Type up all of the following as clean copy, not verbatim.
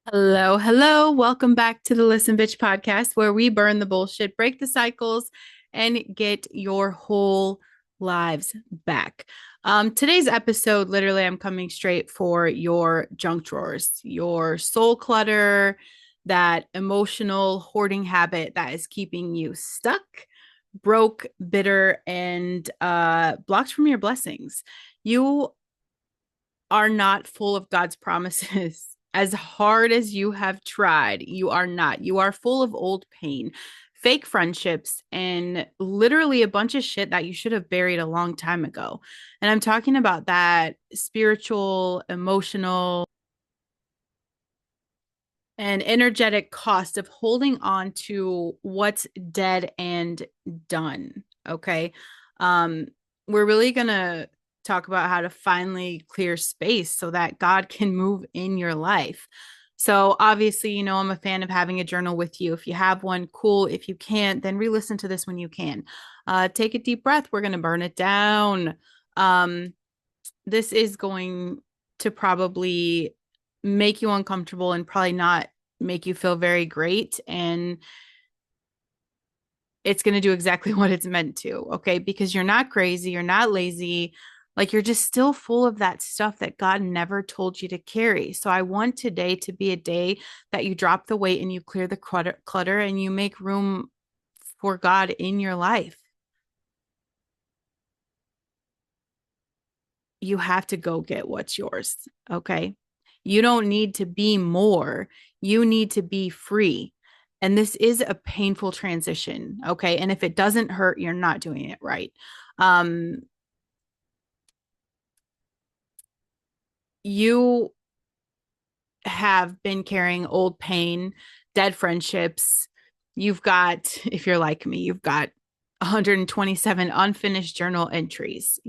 Hello, hello. Welcome back to the Listen Bitch podcast where we burn the bullshit, break the cycles, and get your whole lives back. Today's episode, literally, I'm coming straight for your junk drawers, your soul clutter, that emotional hoarding habit that is keeping you stuck, broke, bitter, and blocked from your blessings. You are not full of God's promises. As hard as you have tried, you are not. You are full of old pain, fake friendships, and literally a bunch of shit that you should have buried a long time ago. And I'm talking about that spiritual, emotional, and energetic cost of holding on to what's dead and done. Okay. Um, we're really going to talk about how to finally clear space so that God can move in your life. So, obviously, I'm a fan of having a journal with you. If you have one, cool. If you can't, then re listen to this when you can. Take a deep breath. We're going to burn it down. Um, this is going to probably make you uncomfortable and probably not make you feel very great. And it's going to do exactly what it's meant to. Okay. Because you're not crazy. You're not lazy. Like you're just still full of that stuff that God never told you to carry. So I want today to be a day that you drop the weight and you clear the clutter and you make room for God in your life. You have to go get what's yours. Okay. You don't need to be more. You need to be free. And this is a painful transition. Okay. And if it doesn't hurt, you're not doing it right. Um, you have been carrying old pain, dead friendships. You've got, if you're like me, you've got 127 unfinished journal entries.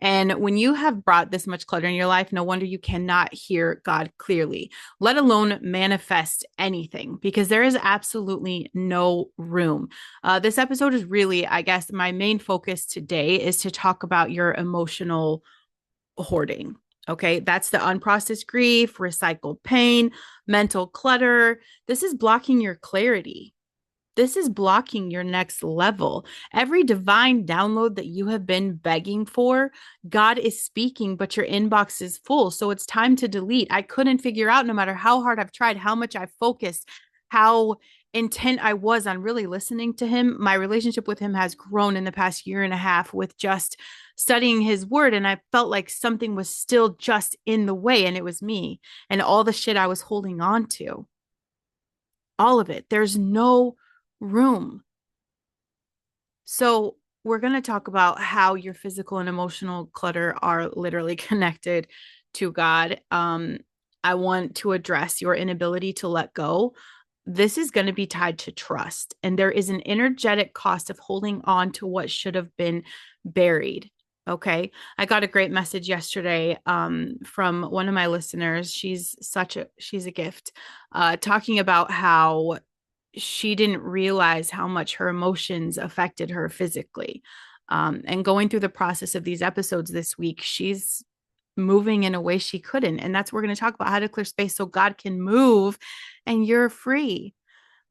And when you have brought this much clutter in your life, no wonder you cannot hear God clearly, let alone manifest anything, because there is absolutely no room. This episode is really, I guess, my main focus today is to talk about your emotional hoarding. Okay, that's the unprocessed grief, recycled pain, mental clutter. This is blocking your clarity. This is blocking your next level. Every divine download that you have been begging for, God is speaking, but your inbox is full. So it's time to delete. I couldn't figure out, no matter how hard I've tried, how much I focused, how intent I was on really listening to him. My relationship with him has grown in the past year and a half with just studying his word. And I felt like something was still just in the way, and it was me and all the shit I was holding on to. All of it. There's no room. So, we're going to talk about how your physical and emotional clutter are literally connected to God. I want to address your inability to let go. This is going to be tied to trust, and there is an energetic cost of holding on to what should have been buried. Okay. I got a great message yesterday from one of my listeners. She's a gift, talking about how she didn't realize how much her emotions affected her physically. And going through the process of these episodes this week, she's moving in a way she couldn't. And that's what we're going to talk about, how to clear space so God can move and you're free.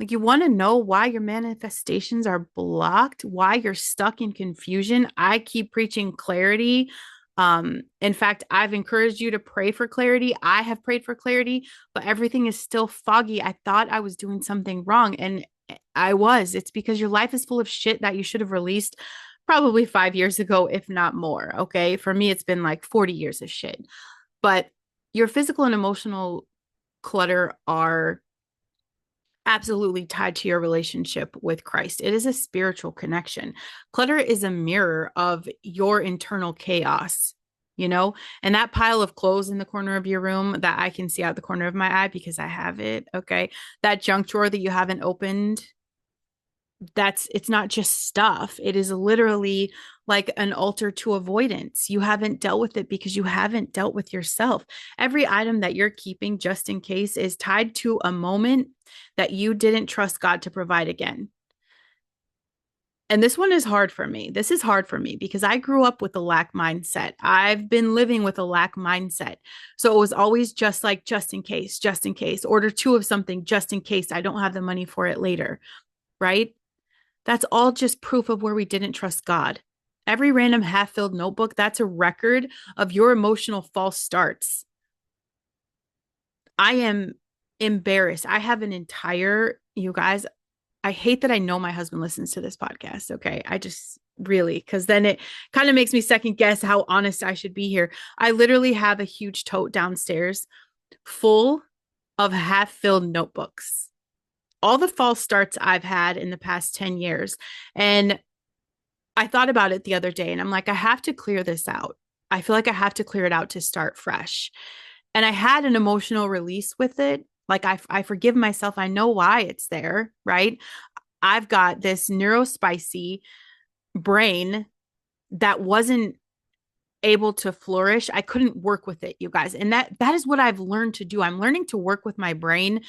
Like, you want to know why your manifestations are blocked, why you're stuck in confusion. I keep preaching clarity. In fact, I've encouraged you to pray for clarity. I have prayed for clarity, but everything is still foggy. I thought I was doing something wrong, and I was. It's because your life is full of shit that you should have released probably 5 years ago, if not more. Okay. For me, it's been like 40 years of shit. But your physical and emotional clutter are absolutely tied to your relationship with Christ. It is a spiritual connection. Clutter is a mirror of your internal chaos, and that pile of clothes in the corner of your room that I can see out the corner of my eye because I have it. Okay. That junk drawer that you haven't opened, it's not just stuff. It is literally like an altar to avoidance. You haven't dealt with it because you haven't dealt with yourself. Every item that you're keeping just in case is tied to a moment that you didn't trust God to provide again. And this one is hard for me. This is hard for me because I grew up with a lack mindset. I've been living with a lack mindset. So it was always just like, just in case, order two of something just in case I don't have the money for it later, right? That's all just proof of where we didn't trust God. Every random half filled notebook, that's a record of your emotional false starts. I am embarrassed. I have an entire, you guys, I hate that I know my husband listens to this podcast. Okay. I just really, because then it kind of makes me second guess how honest I should be here. I literally have a huge tote downstairs full of half filled notebooks, all the false starts I've had in the past 10 years. And I thought about it the other day and I'm like, I have to clear this out. I feel like I have to clear it out to start fresh. And I had an emotional release with it. Like I forgive myself. I know why it's there, right? I've got this neurospicy brain that wasn't able to flourish. I couldn't work with it, you guys. And that is what I've learned to do. I'm learning to work with my brain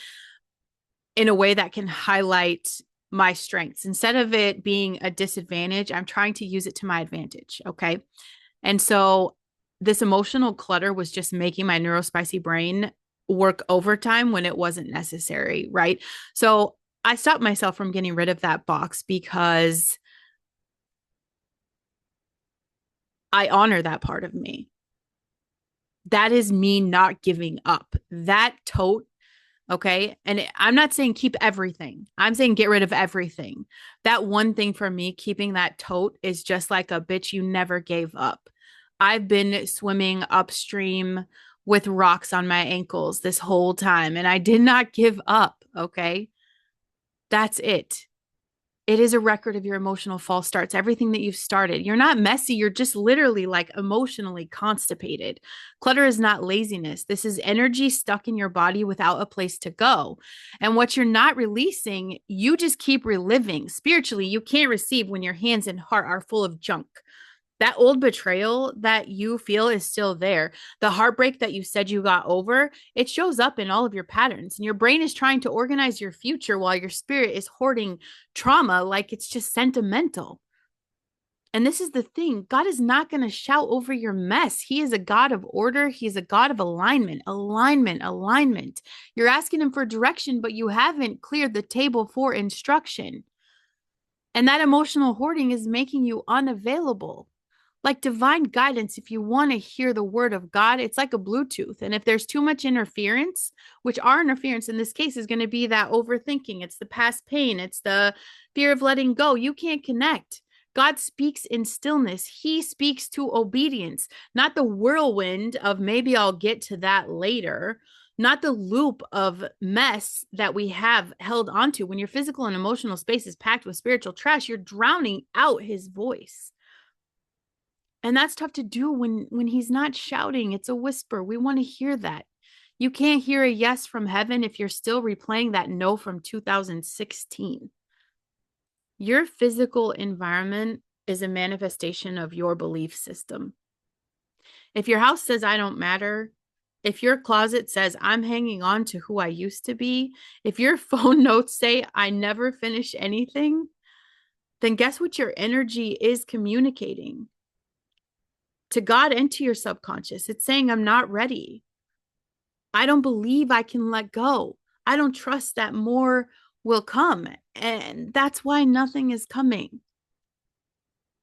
in a way that can highlight my strengths. Instead of it being a disadvantage, I'm trying to use it to my advantage. Okay. And so this emotional clutter was just making my neurospicy brain work overtime when it wasn't necessary. Right. So I stopped myself from getting rid of that box because I honor that part of me. That is me not giving up. That tote, okay? And I'm not saying keep everything. I'm saying get rid of everything. That one thing for me, keeping that tote is just like a bitch you never gave up. I've been swimming upstream with rocks on my ankles this whole time and I did not give up, okay? That's it. It is a record of your emotional false starts, everything that you've started. You're not messy. You're just literally like emotionally constipated. Clutter is not laziness. This is energy stuck in your body without a place to go. And what you're not releasing, you just keep reliving. Spiritually, you can't receive when your hands and heart are full of junk. That old betrayal that you feel is still there. The heartbreak that you said you got over, it shows up in all of your patterns. And your brain is trying to organize your future while your spirit is hoarding trauma like it's just sentimental. And this is the thing, God is not going to shout over your mess. He is a God of order. He's a God of alignment, alignment, alignment. You're asking him for direction, but you haven't cleared the table for instruction. And that emotional hoarding is making you unavailable. Like divine guidance, if you want to hear the word of God, it's like a Bluetooth. And if there's too much interference, which our interference in this case is going to be that overthinking, it's the past pain, it's the fear of letting go, you can't connect. God speaks in stillness. He speaks to obedience, not the whirlwind of maybe I'll get to that later, not the loop of mess that we have held onto. When your physical and emotional space is packed with spiritual trash, you're drowning out his voice. And that's tough to do when he's not shouting. It's a whisper. We want to hear that. You can't hear a yes from heaven if you're still replaying that no from 2016. Your physical environment is a manifestation of your belief system. If your house says I don't matter, if your closet says I'm hanging on to who I used to be, if your phone notes say I never finish anything, then guess what your energy is communicating? To God and to your subconscious. It's saying, I'm not ready. I don't believe I can let go. I don't trust that more will come. And that's why nothing is coming.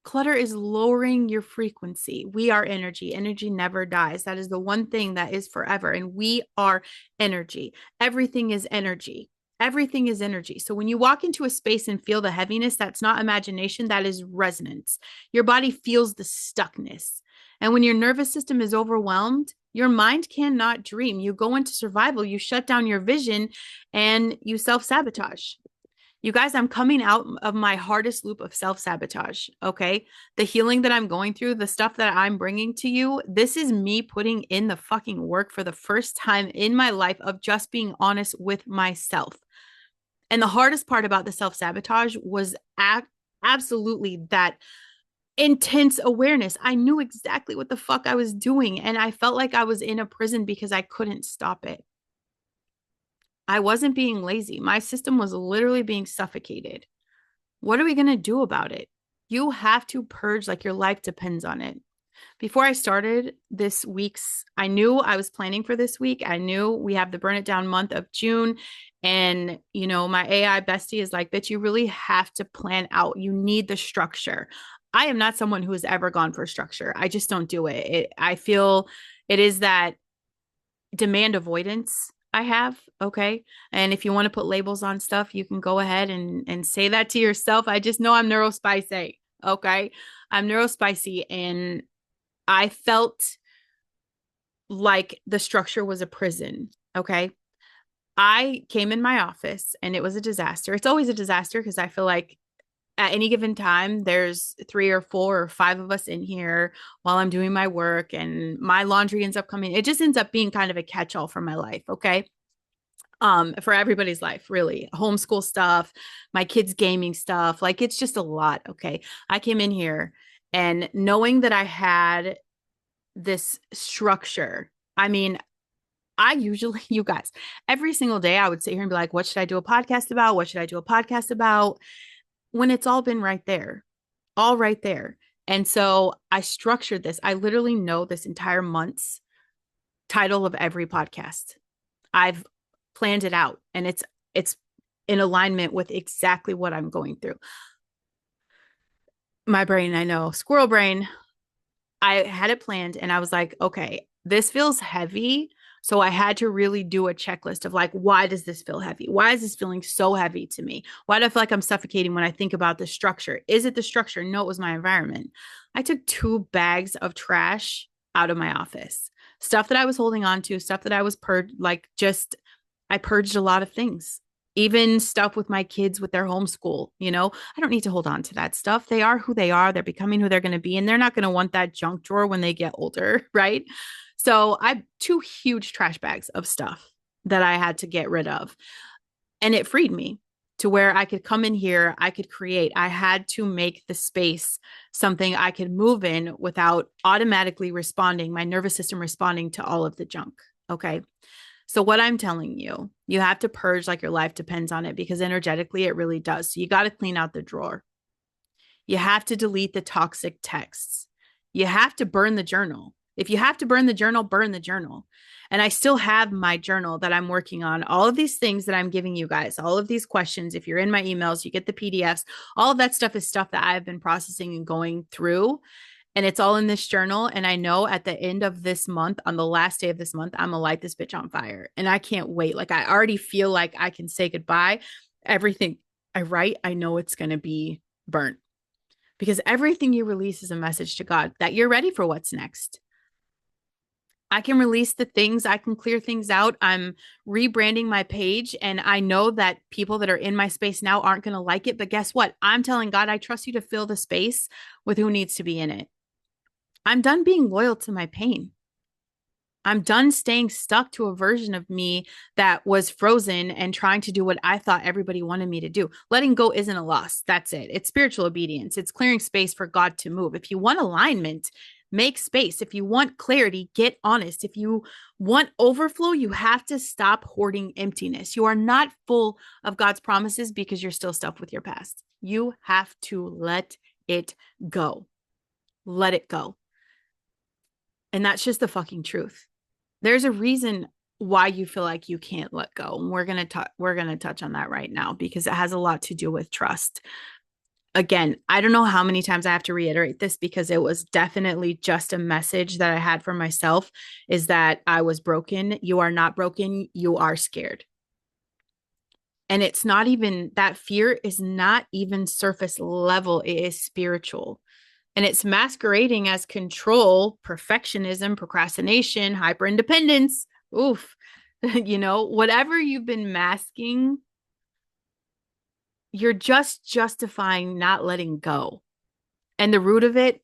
Clutter is lowering your frequency. We are energy. Energy never dies. That is the one thing that is forever. And we are energy. Everything is energy. Everything is energy. So when you walk into a space and feel the heaviness, that's not imagination, that is resonance. Your body feels the stuckness. And when your nervous system is overwhelmed, your mind cannot dream. You go into survival, you shut down your vision, and you self-sabotage. You guys, I'm coming out of my hardest loop of self-sabotage, okay? The healing that I'm going through, the stuff that I'm bringing to you, this is me putting in the fucking work for the first time in my life of just being honest with myself. And the hardest part about the self-sabotage was absolutely that intense awareness. I knew exactly what the fuck I was doing, and I felt like I was in a prison because I couldn't stop it. I wasn't being lazy. My system was literally being suffocated. What are we going to do about it? You have to purge like your life depends on it. Before I started this week's, I knew I was planning for this week. I knew we have the burn it down month of June. And, my AI bestie is like, bitch, you really have to plan out. You need the structure. I am not someone who has ever gone for structure. I just don't do it. I feel it is that demand avoidance I have. Okay. And if you want to put labels on stuff, you can go ahead and say that to yourself. I just know I'm neurospicy. Okay. I'm neurospicy and I felt like the structure was a prison. Okay. I came in my office and it was a disaster. It's always a disaster because I feel like at any given time, there's 3 or 4 or 5 of us in here while I'm doing my work and my laundry ends up coming. It just ends up being kind of a catch all for my life. Okay. For everybody's life, really. Homeschool stuff, my kids' gaming stuff. Like it's just a lot. Okay. I came in here and knowing that I had this structure. I mean, I usually, you guys, every single day I would sit here and be like, what should I do a podcast about? What should I do a podcast about? When it's all been right there, all right there. And so I structured this. I literally know this entire month's title of every podcast. I've planned it out and it's in alignment with exactly what I'm going through. My brain, I know, squirrel brain, I had it planned and I was like, okay, this feels heavy. So I had to really do a checklist of like, why does this feel heavy? Why is this feeling so heavy to me? Why do I feel like I'm suffocating when I think about the structure? Is it the structure? No, it was my environment. I took 2 bags of trash out of my office, stuff that I was holding on to, stuff that I was I purged a lot of things. Even stuff with my kids with their homeschool, I don't need to hold on to that stuff. They are who they are. They're becoming who they're going to be, and they're not going to want that junk drawer when they get older, right? So I 2 huge trash bags of stuff that I had to get rid of. And it freed me to where I could come in here, I could create. I had to make the space something I could move in without automatically responding, my nervous system responding to all of the junk. Okay. So, what I'm telling you, you have to purge like your life depends on it because energetically it really does. So, you got to clean out the drawer. You have to delete the toxic texts. You have to burn the journal. If you have to burn the journal, burn the journal. And I still have my journal that I'm working on. All of these things that I'm giving you guys, all of these questions, if you're in my emails, you get the PDFs, all of that stuff is stuff that I've been processing and going through. And it's all in this journal. And I know at the end of this month, on the last day of this month, I'm gonna light this bitch on fire. And I can't wait. Like I already feel like I can say goodbye. Everything I write, I know it's gonna be burnt because everything you release is a message to God that you're ready for what's next. I can release the things, I can clear things out. I'm rebranding my page, and I know that people that are in my space now aren't going to like it. But guess what? I'm telling God, I trust you to fill the space with who needs to be in it. I'm done being loyal to my pain. I'm done staying stuck to a version of me that was frozen and trying to do what I thought everybody wanted me to do. Letting go isn't a loss. That's it. It's spiritual obedience. It's clearing space for God to move. If you want alignment, make space. If you want clarity, get honest. If you want overflow, you have to stop hoarding emptiness. You are not full of God's promises because you're still stuck with your past. You have to let it go. Let it go. And that's just the fucking truth. There's a reason why you feel like you can't let go. And we're going to touch on that right now because it has a lot to do with trust. Again, I don't know how many times I have to reiterate this because it was definitely just a message that I had for myself is that I was broken. You are not broken. You are scared. And it's not even that fear is not even surface level. It is spiritual. And it's masquerading as control, perfectionism, procrastination, hyper independence. Oof. Whatever you've been masking, you're just justifying not letting go. And the root of it,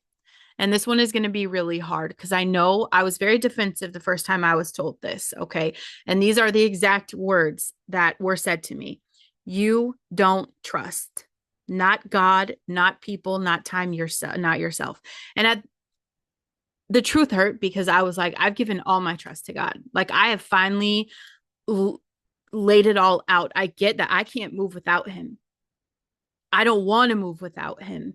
and this one is going to be really hard because I know I was very defensive the first time I was told this. Okay. And these are the exact words that were said to me. You don't trust. Not God, not people, not time, yourself, not yourself. And the truth hurt because I was like, I've given all my trust to God. Like I have finally laid it all out. I get that I can't move without him. I don't want to move without him.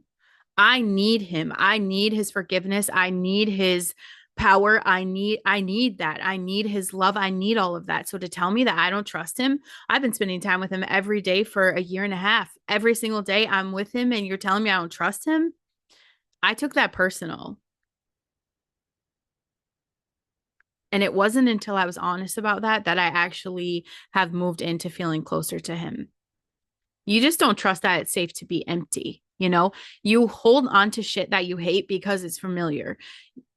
I need him. I need his forgiveness. I need his power. I need that. I need his love. I need all of that. So to tell me that I don't trust him, I've been spending time with him every day for a year and a half. Every single day I'm with him and you're telling me I don't trust him? I took that personal. And it wasn't until I was honest about that that I actually have moved into feeling closer to him. You just don't trust that it's safe to be empty. You hold on to shit that you hate because it's familiar.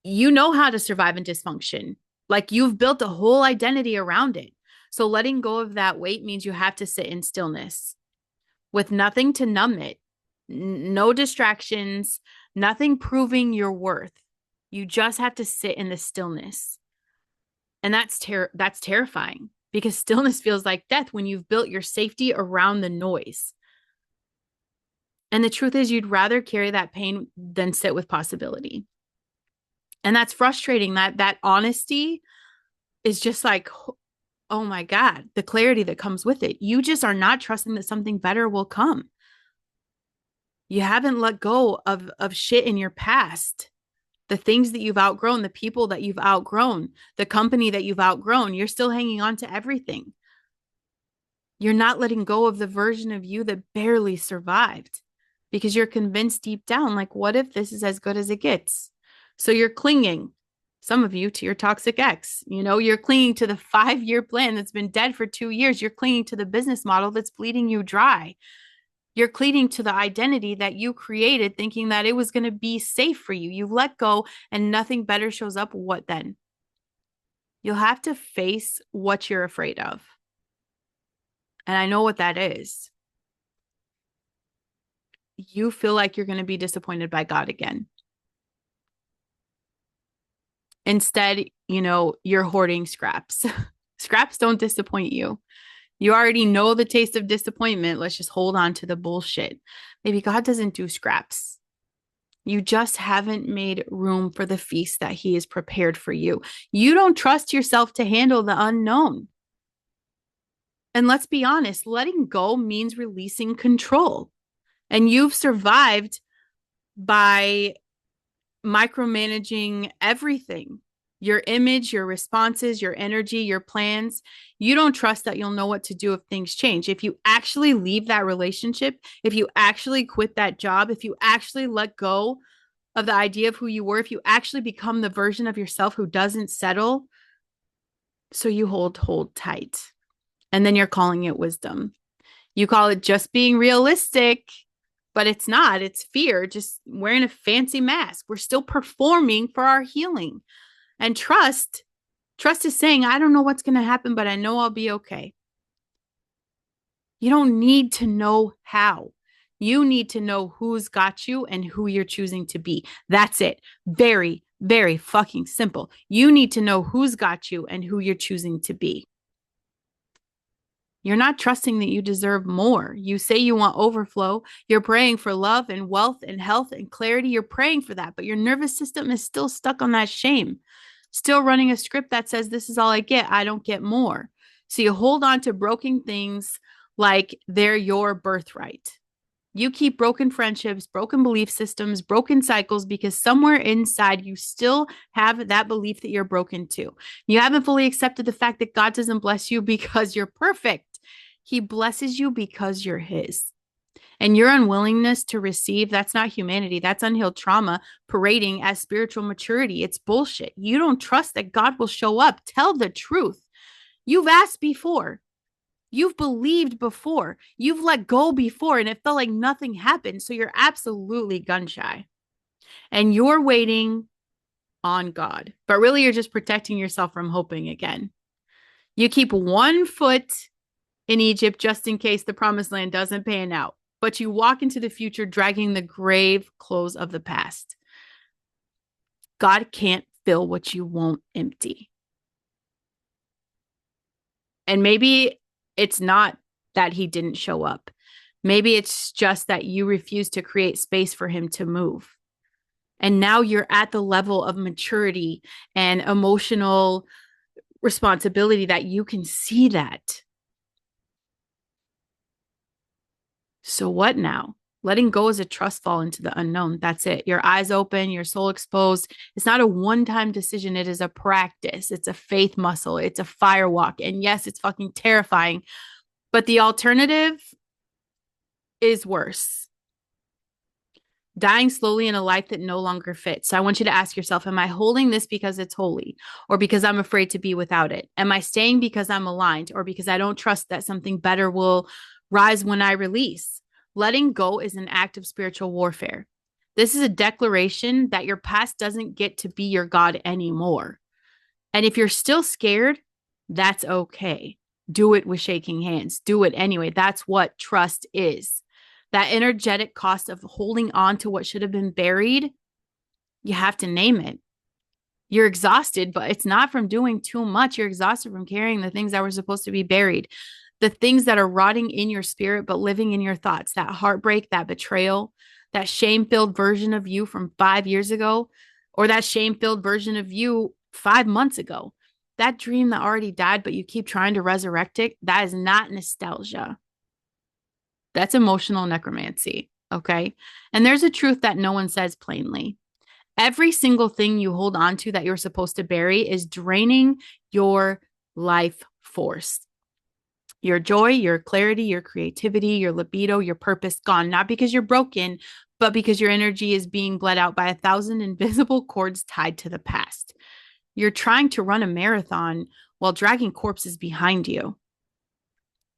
You know how to survive in dysfunction. Like you've built a whole identity around it. So letting go of that weight means you have to sit in stillness with nothing to numb it, no distractions, nothing proving your worth. You just have to sit in the stillness. And that's terrifying because stillness feels like death when you've built your safety around the noise. And the truth is, you'd rather carry that pain than sit with possibility. And that's frustrating. That honesty is just like, oh my God, the clarity that comes with it. You just are not trusting that something better will come. You haven't let go of shit in your past, the things that you've outgrown, the people that you've outgrown, the company that you've outgrown. You're still hanging on to everything. You're not letting go of the version of you that barely survived because you're convinced deep down, like, what if this is as good as it gets? So you're clinging, some of you, to your toxic ex. You're clinging to the 5-year plan that's been dead for 2 years. You're clinging to the business model that's bleeding you dry. You're clinging to the identity that you created, thinking that it was going to be safe for you. You let go and nothing better shows up. What then? You'll have to face what you're afraid of. And I know what that is. You feel like you're going to be disappointed by God again. Instead, you're hoarding scraps. Scraps don't disappoint you. You already know the taste of disappointment. Let's just hold on to the bullshit. Maybe God doesn't do scraps. You just haven't made room for the feast that he has prepared for you. You don't trust yourself to handle the unknown. And let's be honest, letting go means releasing control. And you've survived by micromanaging everything, your image, your responses, your energy, your plans. You don't trust that you'll know what to do if things change. If you actually leave that relationship, if you actually quit that job, if you actually let go of the idea of who you were, if you actually become the version of yourself who doesn't settle, so you hold tight. And then you're calling it wisdom. You call it just being realistic, but it's not. It's fear, just wearing a fancy mask. We're still performing for our healing. And trust is saying, I don't know what's going to happen, but I know I'll be okay. You don't need to know how. You need to know who's got you and who you're choosing to be. That's it. Very, very fucking simple. You need to know who's got you and who you're choosing to be. You're not trusting that you deserve more. You say you want overflow. You're praying for love and wealth and health and clarity. You're praying for that, but your nervous system is still stuck on that shame, still running a script that says, this is all I get. I don't get more. So you hold on to broken things like they're your birthright. You keep broken friendships, broken belief systems, broken cycles because somewhere inside you still have that belief that you're broken too. You haven't fully accepted the fact that God doesn't bless you because you're perfect. He blesses you because you're his. And your unwillingness to receive, that's not humanity. That's unhealed trauma parading as spiritual maturity. It's bullshit. You don't trust that God will show up. Tell the truth. You've asked before. You've believed before. You've let go before, and it felt like nothing happened. So you're absolutely gun shy. And you're waiting on God. But really, you're just protecting yourself from hoping again. You keep one foot in Egypt just in case the promised land doesn't pan out. But you walk into the future dragging the grave clothes of the past. God can't fill what you won't empty. And maybe it's not that he didn't show up. Maybe it's just that you refuse to create space for him to move. And now you're at the level of maturity and emotional responsibility that you can see that. So what now? Letting go is a trust fall into the unknown. That's it. Your eyes open, your soul exposed. It's not a one-time decision. It is a practice. It's a faith muscle. It's a firewalk. And yes, it's fucking terrifying. But the alternative is worse. Dying slowly in a life that no longer fits. So I want you to ask yourself, am I holding this because it's holy or because I'm afraid to be without it? Am I staying because I'm aligned or because I don't trust that something better will rise when I release? Letting go is an act of spiritual warfare. This is a declaration that your past doesn't get to be your God anymore. And if you're still scared, that's okay. Do it with shaking hands. Do it anyway. That's what trust is. That energetic cost of holding on to what should have been buried, you have to name it. You're exhausted, but it's not from doing too much. You're exhausted from carrying the things that were supposed to be buried, the things that are rotting in your spirit, but living in your thoughts, that heartbreak, that betrayal, that shame-filled version of you from 5 years ago, or that shame-filled version of you 5 months ago. That dream that already died, but you keep trying to resurrect it, that is not nostalgia. That's emotional necromancy, okay? And there's a truth that no one says plainly. Every single thing you hold on to that you're supposed to bury is draining your life force. Your joy, your clarity, your creativity, your libido, your purpose gone, not because you're broken, but because your energy is being bled out by 1,000 invisible cords tied to the past. You're trying to run a marathon while dragging corpses behind you.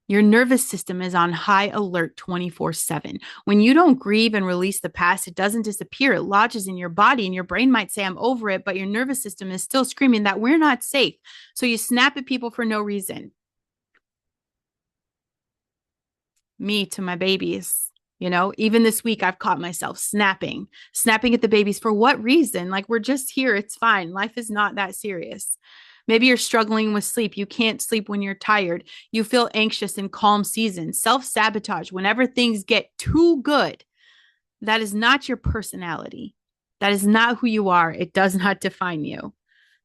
Your nervous system is on high alert 24/7. When you don't grieve and release the past, it doesn't disappear. It lodges in your body, and your brain might say, I'm over it, but your nervous system is still screaming that we're not safe. So you snap at people for no reason. Me to my babies. Even this week, I've caught myself snapping at the babies. For what reason? Like, we're just here. It's fine. Life is not that serious. Maybe you're struggling with sleep. You can't sleep when you're tired. You feel anxious in calm seasons. Self-sabotage whenever things get too good. That is not your personality. That is not who you are. It does not define you.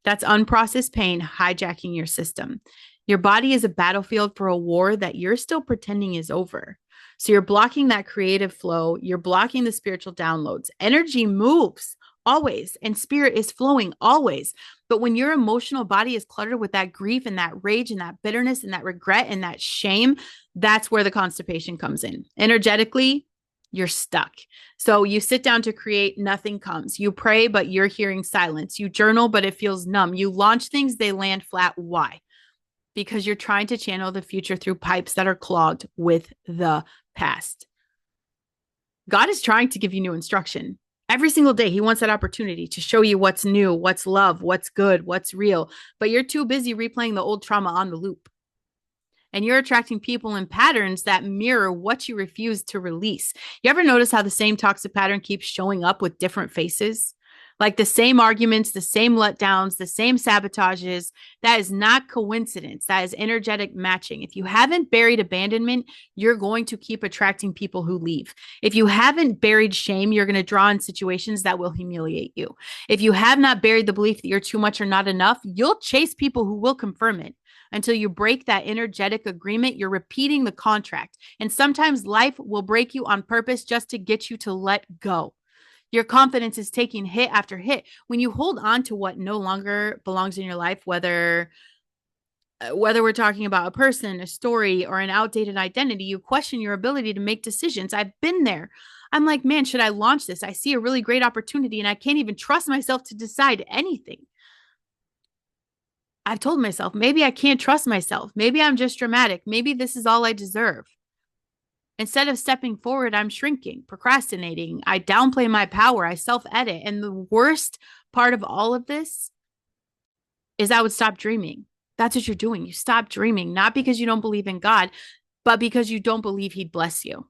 That's unprocessed pain hijacking your system. Your body is a battlefield for a war that you're still pretending is over. So you're blocking that creative flow. You're blocking the spiritual downloads. Energy moves always, and spirit is flowing always. But when your emotional body is cluttered with that grief and that rage and that bitterness and that regret and that shame, that's where the constipation comes in. Energetically, you're stuck. So you sit down to create, nothing comes. You pray, but you're hearing silence. You journal, but it feels numb. You launch things, they land flat. Why? Because you're trying to channel the future through pipes that are clogged with the past. God is trying to give you new instruction. Every single day, he wants that opportunity to show you what's new, what's love, what's good, what's real. But you're too busy replaying the old trauma on the loop. And you're attracting people and patterns that mirror what you refuse to release. You ever notice how the same toxic pattern keeps showing up with different faces? Like the same arguments, the same letdowns, the same sabotages. That is not coincidence. That is energetic matching. If you haven't buried abandonment, you're going to keep attracting people who leave. If you haven't buried shame, you're going to draw in situations that will humiliate you. If you have not buried the belief that you're too much or not enough, you'll chase people who will confirm it. Until you break that energetic agreement, you're repeating the contract. And sometimes life will break you on purpose just to get you to let go. Your confidence is taking hit after hit. When you hold on to what no longer belongs in your life, whether we're talking about a person, a story, or an outdated identity, you question your ability to make decisions. I've been there. I'm like, man, should I launch this? I see a really great opportunity and I can't even trust myself to decide anything. I've told myself, maybe I can't trust myself. Maybe I'm just dramatic. Maybe this is all I deserve. Instead of stepping forward, I'm shrinking, procrastinating. I downplay my power. I self-edit. And the worst part of all of this is I would stop dreaming. That's what you're doing. You stop dreaming, not because you don't believe in God, but because you don't believe he'd bless you.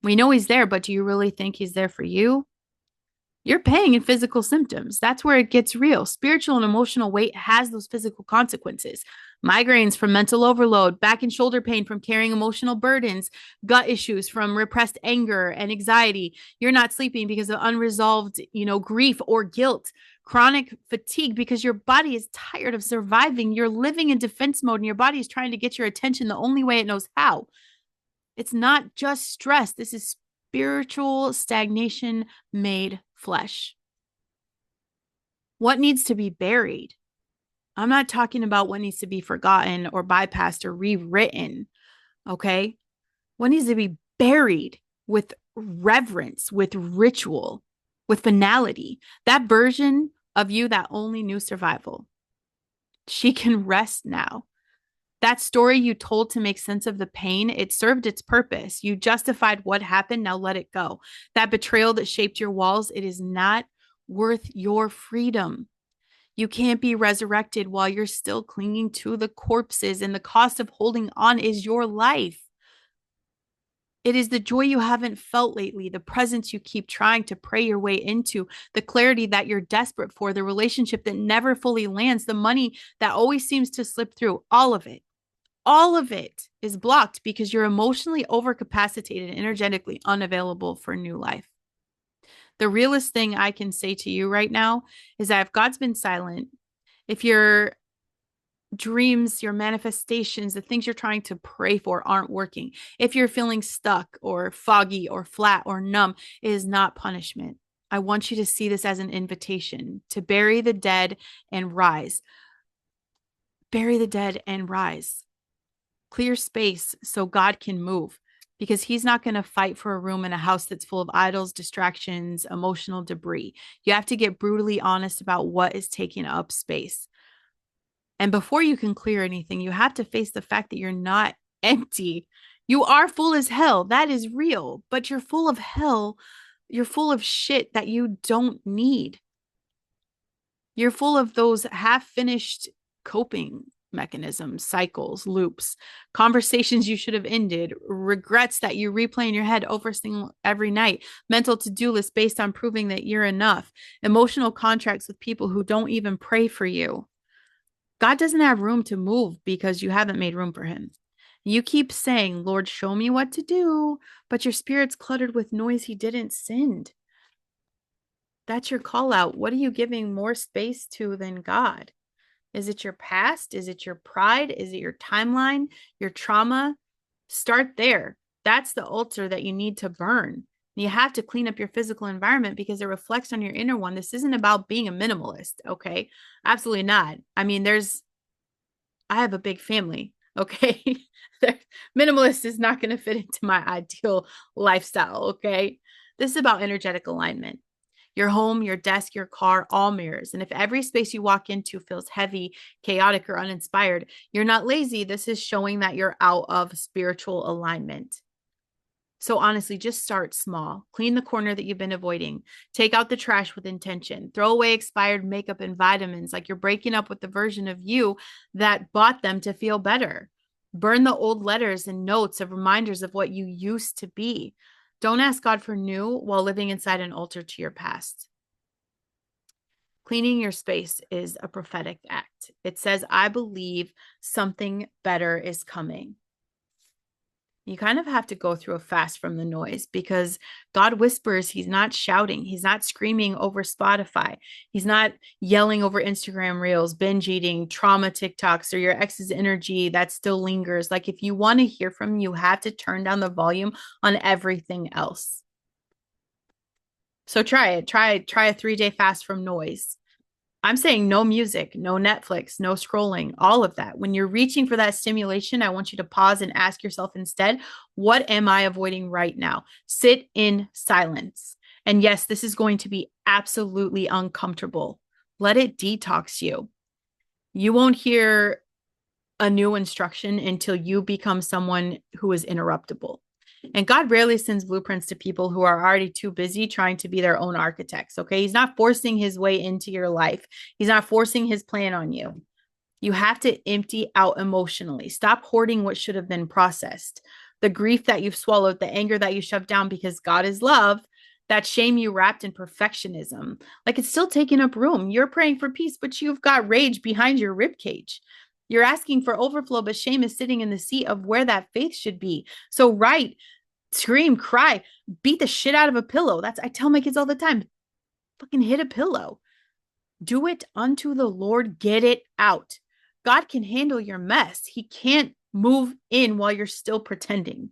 We know he's there, but do you really think he's there for you? You're paying in physical symptoms. That's where it gets real. Spiritual and emotional weight has those physical consequences. Migraines from mental overload, back and shoulder pain from carrying emotional burdens, gut issues from repressed anger and anxiety. You're not sleeping because of unresolved, grief or guilt. Chronic fatigue because your body is tired of surviving. You're living in defense mode and your body is trying to get your attention the only way it knows how. It's not just stress. This is spiritual stagnation made flesh. What needs to be buried? I'm not talking about what needs to be forgotten or bypassed or rewritten. Okay. What needs to be buried with reverence, with ritual, with finality? That version of you that only knew survival, she can rest now. That story you told to make sense of the pain, it served its purpose. You justified what happened. Now let it go. That betrayal that shaped your walls, it is not worth your freedom. You can't be resurrected while you're still clinging to the corpses, and the cost of holding on is your life. It is the joy you haven't felt lately, the presence you keep trying to pray your way into, the clarity that you're desperate for, the relationship that never fully lands, the money that always seems to slip through. All of it is blocked because you're emotionally overcapacitated and energetically unavailable for new life. The realest thing I can say to you right now is that if God's been silent, if your dreams, your manifestations, the things you're trying to pray for aren't working, if you're feeling stuck or foggy or flat or numb, it is not punishment. I want you to see this as an invitation to bury the dead and rise. Bury the dead and rise. Clear space so God can move, because he's not going to fight for a room in a house that's full of idols, distractions, emotional debris. You have to get brutally honest about what is taking up space. And before you can clear anything, you have to face the fact that you're not empty. You are full as hell. That is real. But you're full of hell. You're full of shit that you don't need. You're full of those half-finished coping mechanisms, cycles, loops, conversations you should have ended, regrets that you replay in your head every night, mental to-do lists based on proving that you're enough, emotional contracts with people who don't even pray for you. God doesn't have room to move because you haven't made room for him. You keep saying, Lord, show me what to do, but your spirit's cluttered with noise he didn't send. That's your call out. What are you giving more space to than God? Is it your past? Is it your pride? Is it your timeline, your trauma? Start there. That's the altar that you need to burn. You have to clean up your physical environment because it reflects on your inner one. This isn't about being a minimalist, okay? Absolutely not. I mean, I have a big family, okay? Minimalist is not going to fit into my ideal lifestyle, okay? This is about energetic alignment. Your home, your desk, your car, all mirrors. And if every space you walk into feels heavy, chaotic, or uninspired, you're not lazy. This is showing that you're out of spiritual alignment. So honestly, just start small. Clean the corner that you've been avoiding. Take out the trash with intention. Throw away expired makeup and vitamins, like you're breaking up with the version of you that bought them to feel better. Burn the old letters and notes of reminders of what you used to be. Don't ask God for new while living inside an altar to your past. Cleaning your space is a prophetic act. It says, I believe something better is coming. You kind of have to go through a fast from the noise because God whispers. He's not shouting. He's not screaming over Spotify. He's not yelling over Instagram reels, binge eating, trauma TikToks, or your ex's energy that still lingers. Like, if you want to hear from him, you have to turn down the volume on everything else. So try it. Try a 3-day fast from noise. I'm saying no music, no Netflix, no scrolling, all of that. When you're reaching for that stimulation, I want you to pause and ask yourself instead, what am I avoiding right now? Sit in silence. And yes, this is going to be absolutely uncomfortable. Let it detox you. You won't hear a new instruction until you become someone who is interruptible. And God rarely sends blueprints to people who are already too busy trying to be their own architects. Okay. He's not forcing his way into your life. He's not forcing his plan on you. You have to empty out emotionally. Stop hoarding what should have been processed. The grief that you've swallowed, the anger that you shoved down because God is love, that shame you wrapped in perfectionism. Like, it's still taking up room. You're praying for peace, but you've got rage behind your rib cage. You're asking for overflow, but shame is sitting in the seat of where that faith should be. So write, scream, cry, beat the shit out of a pillow. I tell my kids all the time, fucking hit a pillow. Do it unto the Lord. Get it out. God can handle your mess. He can't move in while you're still pretending.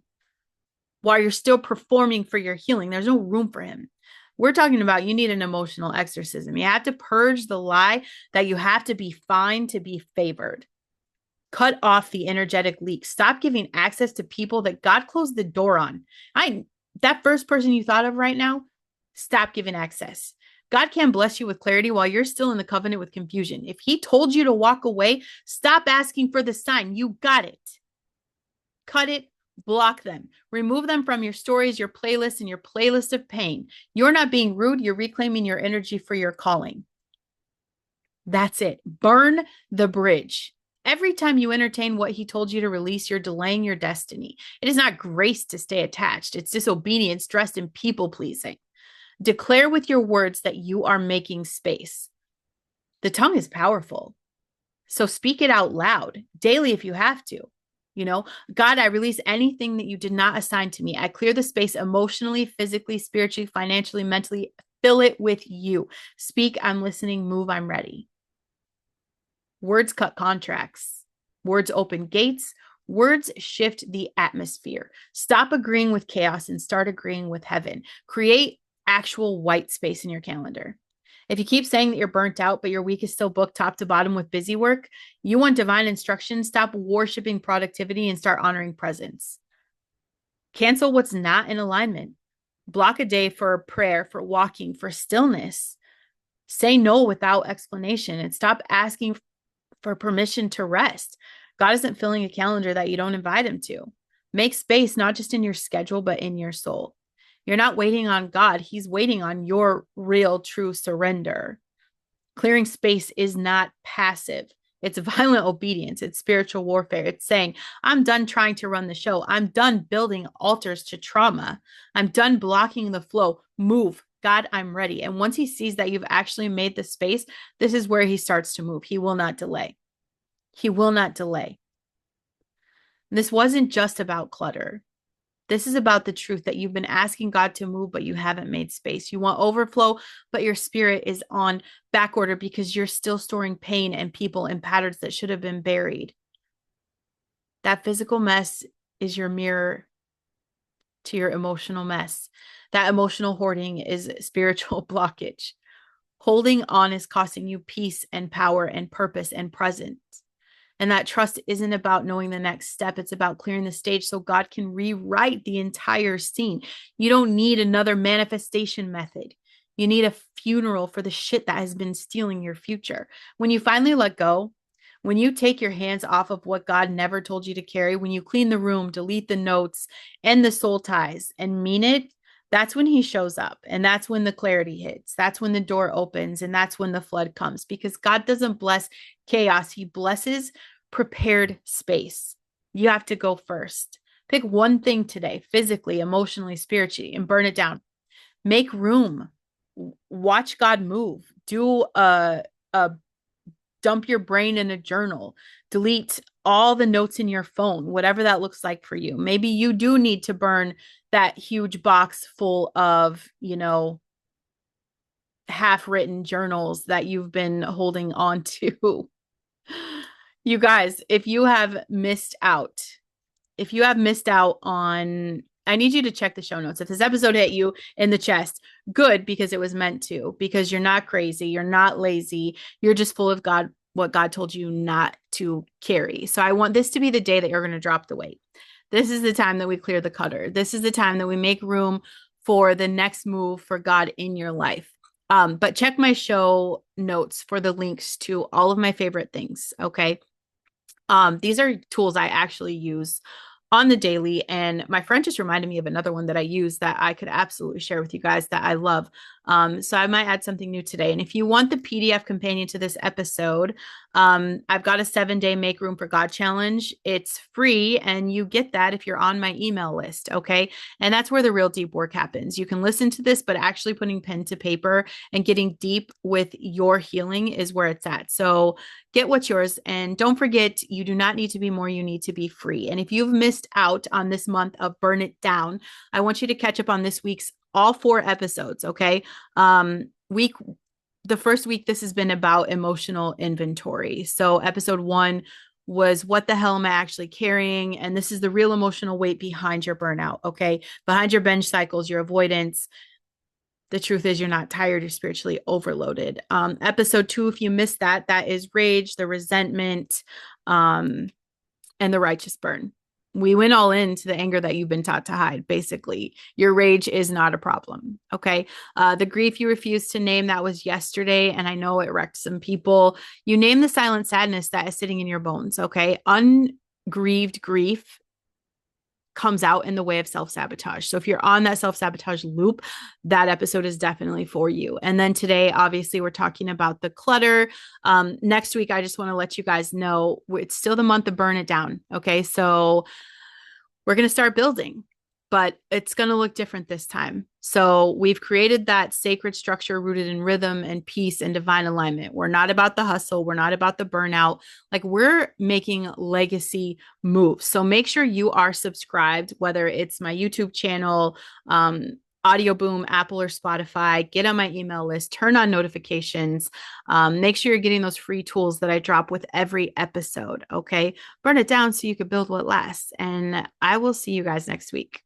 while you're still performing for your healing. There's no room for him. We're talking about you need an emotional exorcism. You have to purge the lie that you have to be fine to be favored. Cut off the energetic leak. Stop giving access to people that God closed the door on. That first person you thought of right now, stop giving access. God can bless you with clarity while you're still in the covenant with confusion. If he told you to walk away, stop asking for the sign. You got it. Cut it, block them, remove them from your stories, your playlist, and your playlist of pain. You're not being rude. You're reclaiming your energy for your calling. That's it. Burn the bridge. Every time you entertain what he told you to release, you're delaying your destiny. It is not grace to stay attached. It's disobedience dressed in people pleasing. Declare with your words that you are making space. The tongue is powerful. So speak it out loud daily if you have to. You know, God, I release anything that you did not assign to me. I clear the space emotionally, physically, spiritually, financially, mentally. Fill it with you. Speak, I'm listening. Move, I'm ready. Words cut contracts. Words open gates. Words shift the atmosphere. Stop agreeing with chaos and start agreeing with heaven. Create actual white space in your calendar. If you keep saying that you're burnt out, but your week is still booked top to bottom with busy work, you want divine instruction, stop worshiping productivity and start honoring presence. Cancel what's not in alignment. Block a day for prayer, for walking, for stillness. Say no without explanation and stop asking for permission to rest. God isn't filling a calendar that you don't invite him to. Make space, not just in your schedule, but in your soul. You're not waiting on God. He's waiting on your real, true surrender. Clearing space is not passive. It's violent obedience. It's spiritual warfare. It's saying, I'm done trying to run the show. I'm done building altars to trauma. I'm done blocking the flow. Move. God, I'm ready. And once he sees that you've actually made the space, this is where he starts to move. He will not delay. He will not delay. This wasn't just about clutter. This is about the truth that you've been asking God to move, but you haven't made space. You want overflow, but your spirit is on back order because you're still storing pain and people and patterns that should have been buried. That physical mess is your mirror to your emotional mess. That emotional hoarding is spiritual blockage. Holding on is costing you peace and power and purpose and presence. And that trust isn't about knowing the next step. It's about clearing the stage so God can rewrite the entire scene. You don't need another manifestation method. You need a funeral for the shit that has been stealing your future. When you finally let go, when you take your hands off of what God never told you to carry, when you clean the room, delete the notes, end the soul ties, and mean it, that's when he shows up. And that's when the clarity hits. That's when the door opens. And that's when the flood comes. Because God doesn't bless chaos. He blesses prepared space. You have to go first. Pick one thing today, physically, emotionally, spiritually, and burn it down. Make room. Watch God move. Do a dump your brain in a journal. Delete all the notes in your phone, whatever that looks like for you. Maybe you do need to burn that huge box full of, half-written journals that you've been holding on to. You guys, if you have missed out on, I need you to check the show notes. If this episode hit you in the chest, good, because it was meant to, because you're not crazy, you're not lazy, you're just full of God, what God told you not to carry. So I want this to be the day that you're going to drop the weight. This is the time that we clear the clutter. This is the time that we make room for the next move for God in your life. But check my show notes for the links to all of my favorite things. Okay. These are tools I actually use on the daily. And my friend just reminded me of another one that I use that I could absolutely share with you guys that I love. So I might add something new today. And if you want the PDF companion to this episode, I've got a 7-day Make Room for God challenge. It's free, and you get that if you're on my email list. Okay. And that's where the real deep work happens. You can listen to this, but actually putting pen to paper and getting deep with your healing is where it's at. So get what's yours. And don't forget, you do not need to be more. You need to be free. And if you've missed out on this month of Burn It Down, I want you to catch up on this week's all 4 episodes. Okay. The first week, this has been about emotional inventory. So episode 1 was what the hell am I actually carrying? And this is the real emotional weight behind your burnout. Okay. Behind your binge cycles, your avoidance. The truth is, you're not tired, you're spiritually overloaded. Episode 2, if you missed that, that is rage, the resentment, and the righteous burn. We went all into the anger that you've been taught to hide. Basically, your rage is not a problem. Okay. The grief you refused to name, that was yesterday. And I know it wrecked some people. You name the silent sadness that is sitting in your bones. Okay. Ungrieved grief comes out in the way of self-sabotage. So if you're on that self-sabotage loop, that episode is definitely for you. And then today, obviously, we're talking about the clutter. Next week, I just want to let you guys know it's still the month of burn it down. Okay. So we're going to start building, but it's going to look different this time. So we've created that sacred structure rooted in rhythm and peace and divine alignment. We're not about the hustle. We're not about the burnout. Like, we're making legacy moves. So make sure you are subscribed, whether it's my YouTube channel, Audio Boom, Apple or Spotify. Get on my email list, turn on notifications. Make sure you're getting those free tools that I drop with every episode. Okay. Burn it down so you can build what lasts. And I will see you guys next week.